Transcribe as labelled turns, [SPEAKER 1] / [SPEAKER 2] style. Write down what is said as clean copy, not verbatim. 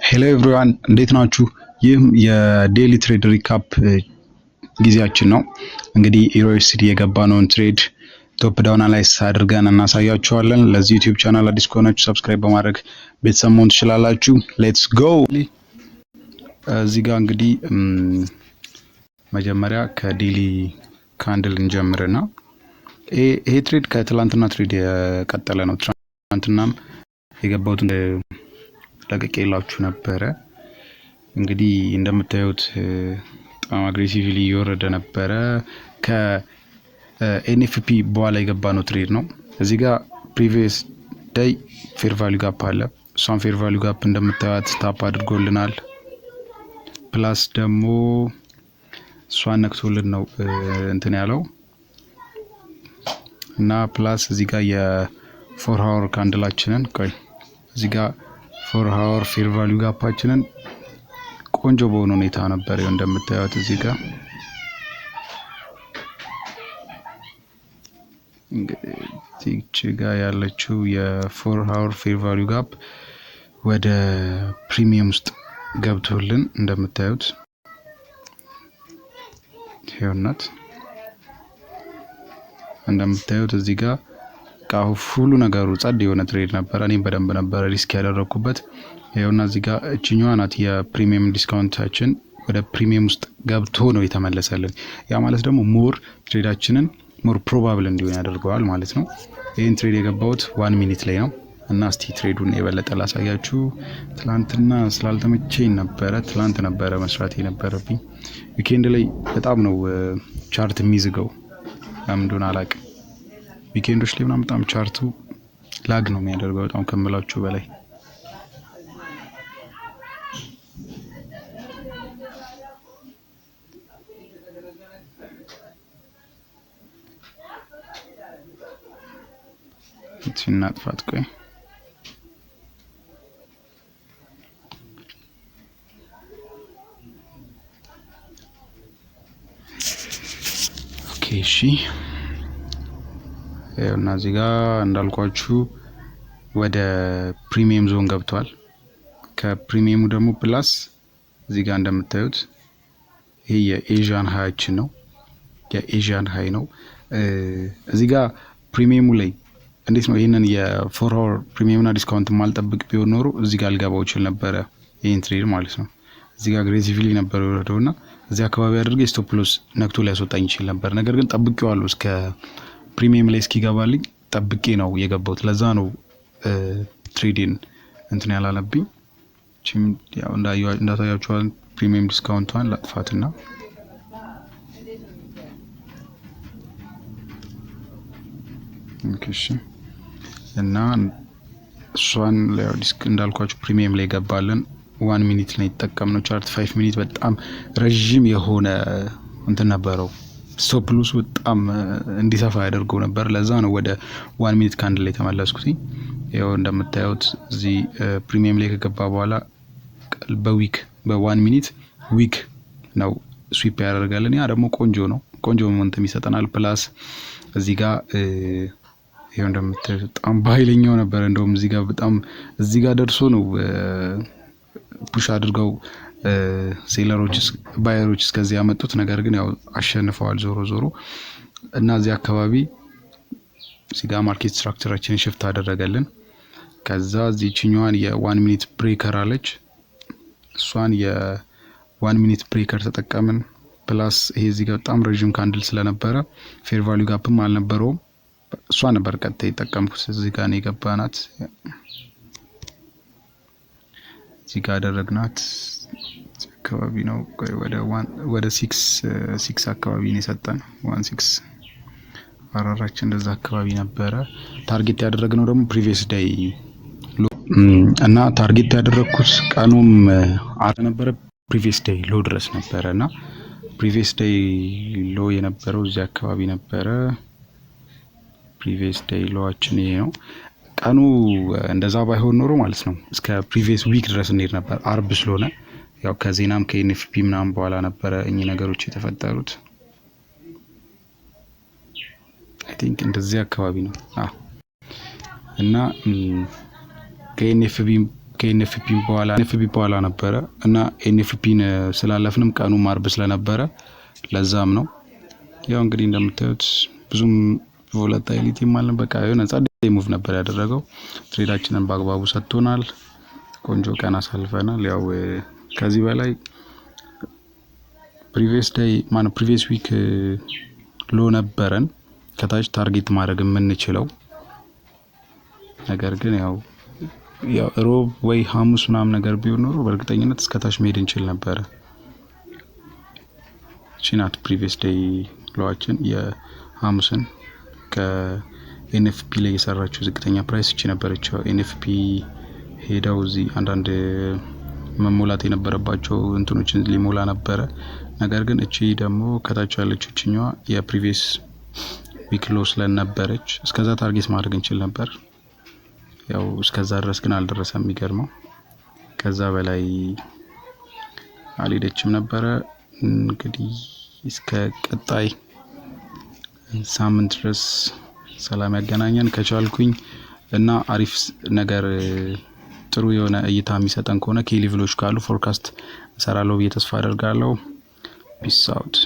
[SPEAKER 1] ሄሎ ኤቭሪዋን እንዴት ናችሁ? ይህም የዴሊ ትሬድ ሪካፕ ጊዜያችን ነው። እንግዲህ ዩኤስዲ የገባነውን ትሬድ ቶፕ ዳውን አናላይስ አድርገን እናሳያችኋለን። ለዚህ ዩቲዩብ ቻናል አዲስ ከሆናችሁ ሰብስክራይብ በማድረግ ቤተሰብ መሆን ትችላላችሁ። ሌትስ ጎ። እዚህ ጋር እንግዲህ መጀመሪያ ከዴሊ ካንድል እንጀምርና ይሄ ትሬድ ከትላንትና ትሬድ የቀጠለ ነው። ትላንትናም የገባሁትን ለቀቄላችሁ ነበረ። እንግዲህ እንደምታዩት በጣም አግሬሲቭሊ እየወረደ ነበረ። ከኤንኤፍፒ በኋላ የገባ ነው ትሬድ ነው። እዚህ ጋር ፕሪቪየስ ዴይ ፌር ቫልዩ ጋፕ አለ። እሷን ፌር ቫልዩ ጋፕ እንደምታዩት ታፕ አድርጎልናል። ፕላስ ደግሞ እሷን ነክቶልን ነው እንትን ያለው እና ፕላስ እዚህ ጋር የፎር ሃወር ካንድላችንን ቆይ እዚህ ጋር ፎር ሃወር ፌር ቫልዩ ጋፓችንን ቆንጆ በሆነ ሁኔታ ነበር እንደምታዩት እዚህ ጋር እንግዲህ ያለችው የፎር ሃወር ፌር ቫልዩ ጋፕ ወደ ፕሪሚየም ውስጥ ገብቶልን እንደምታዩት ይኸውናት እንደምታዩት እዚህ ጋር ሁሉ ነገሩ ጸድ የሆነ ትሬድ ነበር። እኔም በደንብ ነበር ሪስክ ያደረኩበት። ይኸውና እዚህ ጋር እቺኛዋ ናት የፕሪሚየም ዲስካውንታችን ወደ ፕሪሚየም ውስጥ ገብቶ ነው የተመለሰልን። ያ ማለት ደግሞ ሞር ትሬዳችንን ሞር ፕሮባብል እንዲሆን ያደርገዋል ማለት ነው። ይህን ትሬድ የገባሁት 1 ሚኒት ላይ ነው እና እስቲ ትሬዱን የበለጠ ላሳያችሁ። ትላንትና ስላልተመቸኝ ነበረ ትላንት ነበረ መስራት የነበረብኝ። ዊኬንድ ላይ በጣም ነው ቻርት የሚዝገው ለምን እንደሆነ አላውቅም። ዊኬንዶች ላይ ምናምን በጣም ቻርቱ ላግ ነው የሚያደርገው በጣም ከምላችሁ በላይ። እናጥፋት ቆይ። ኦኬ እሺ እና እዚህ ጋር እንዳልኳችሁ ወደ ፕሪሚየም ዞን ገብቷል። ከፕሪሚየሙ ደግሞ ፕላስ እዚህ ጋር እንደምታዩት ይሄ የኤዥያን ሃያችን ነው። የኤዥያን ሃይ ነው። እዚህ ጋር ፕሪሚየሙ ላይ እንዴት ነው ይሄንን የፎር ሃወር ፕሪሚየምና ዲስካውንት ማልጠብቅ ቢሆን ኖሮ እዚህ ጋር ልገባው ይችላል ነበር ይሄን ትሬድ ማለት ነው። እዚህ ጋር አግሬሲቭሊ ነበር ወረደውና እዚህ አካባቢ አድርጌ ስቶፕ ሎስ ነክቶ ሊያስወጣኝ ይችላል ነበር። ነገር ግን ጠብቄዋለሁ እስከ ፕሪሚየም ላይ እስኪገባልኝ ጠብቄ ነው የገባሁት። ለዛ ነው ትሬዲን እንትን ያላለብኝ። ያው እንዳታያችኋል ፕሪሚየም ዲስካውንቷን ላጥፋትና ኦኬ እና እሷን ዲስክ እንዳልኳችሁ ፕሪሚየም ላይ ገባለን። 1 ሚኒት ላይ ተጠቀምነው ቻርት 5 ሚኒት በጣም ረጅም የሆነ እንትን ነበረው። ስቶፕ ሎስ በጣም እንዲሰፋ ያደርገው ነበር። ለዛ ነው ወደ 1 ሚኒት ካንድል ላይ ተመለስኩት። ያው እንደምታዩት እዚህ ፕሪሚየም ላይ ከገባ በኋላ በ1 ሚኒት ዊክ ነው ስዊፕ ያደርጋልን። ያ ደግሞ ቆንጆ ነው። ቆንጆ ሞመንተም ይሰጠናል። ፕላስ እዚህ ጋር ይሄው እንደምታዩት በጣም በኃይለኛው ነበር። እንደውም እዚህ ጋር ደርሶ ነው ፑሽ አድርገው ሴለሮች ባየሮች እስከዚህ ያመጡት። ነገር ግን ያው አሸንፈዋል ዞሮ እና እዚህ አካባቢ እዚህ ጋር ማርኬት ስትራክቸራችንን ሽፍት አደረገልን። ከዛ እዚህኛዋን የ1 ሚኒት ብሬከር አለች። እሷን የ1 ሚኒት ብሬከር ተጠቀምን። ፕላስ ይሄ እዚህ ጋር በጣም ረጅም ካንድል ስለነበረ ፌር ቫልዩ ጋፕም አልነበረውም። እሷ ነበር ቀጥታ የተጠቀምኩት። እዚህ ጋር ነው የገባናት። እዚህ ጋር አደረግናት አካባቢ ነው ወደ 6 አካባቢ ነው የሰጠን 16 አራራችን እንደዛ አካባቢ ነበረ። ታርጌት ያደረግነው ደግሞ ፕሪቪየስ ዴይ እና ታርጌት ያደረኩት ቀኑም ነበረ ፕሪቪየስ ዴይ ሎ ድረስ ነበረና ፕሪቪየስ ዴይ ሎ የነበረው እዚህ አካባቢ ነበረ። ፕሪቪየስ ዴይ ሎዋችን ይሄ ነው። ቀኑ እንደዛ ባይሆን ኖሮ ማለት ነው እስከ ፕሪቪየስ ዊክ ድረስ እንሄድ ነበር። አርብ ስለሆነ ያው ከዜናም ከኤንኤፍፒ ምናምን በኋላ ነበረ እኚህ ነገሮች የተፈጠሩት። አይ ቲንክ እንደዚህ አካባቢ ነው እና ከኤንኤፍፒ ከኤንኤፍፒ በኋላ ነበረ እና ኤንኤፍፒን ስላለፍንም ቀኑ ማርብ ስለነበረ ለዛም ነው። ያው እንግዲህ እንደምታዩት ብዙም ቮላታይሊቲ ማለት በቃ የሆነ ጸዴ ሙቭ ነበር ያደረገው። ትሬዳችንን በአግባቡ ሰጥቶናል። ቆንጆ ቀን አሳልፈናል። ያው ከዚህ በላይ ፕሪቪየስ ዊክ ሎ ነበረን ከታች ታርጌት ማድረግ የምንችለው ነገር ግን ያው ሮብ ወይ ሐሙስ ምናምን ነገር ቢሆን ኖሮ በእርግጠኝነት እስከታች መሄድ እንችል ነበር። ቺናት ፕሪቪየስ ዴይ ሎዋችን የሐሙስን ከኤንኤፍፒ ላይ የሰራችው ዝቅተኛ ፕራይስ እቺ ነበረች። ኤንኤፍፒ ሄደው እዚህ አንዳንድ መሞላት የነበረባቸው እንትኖችን ሊሞላ ነበረ። ነገር ግን እቺ ደግሞ ከታች ያለችው እቺኛዋ የፕሪቪየስ ዊክ ሎ ስለነበረች እስከዛ ታርጌት ማድረግ እንችል ነበር። ያው እስከዛ ድረስ ግን አልደረሰም። የሚገርመው ከዛ በላይ አልሄደችም ነበረ። እንግዲህ እስከ ቀጣይ ሳምንት ድረስ ሰላም ያገናኘን። ከቻልኩኝ እና አሪፍ ነገር ጥሩ የሆነ እይታ የሚሰጠን ከሆነ ኬ ሌቭሎች ካሉ ፎርካስት እሰራለሁ ብዬ ተስፋ አደርጋለሁ። ፒስ አውት።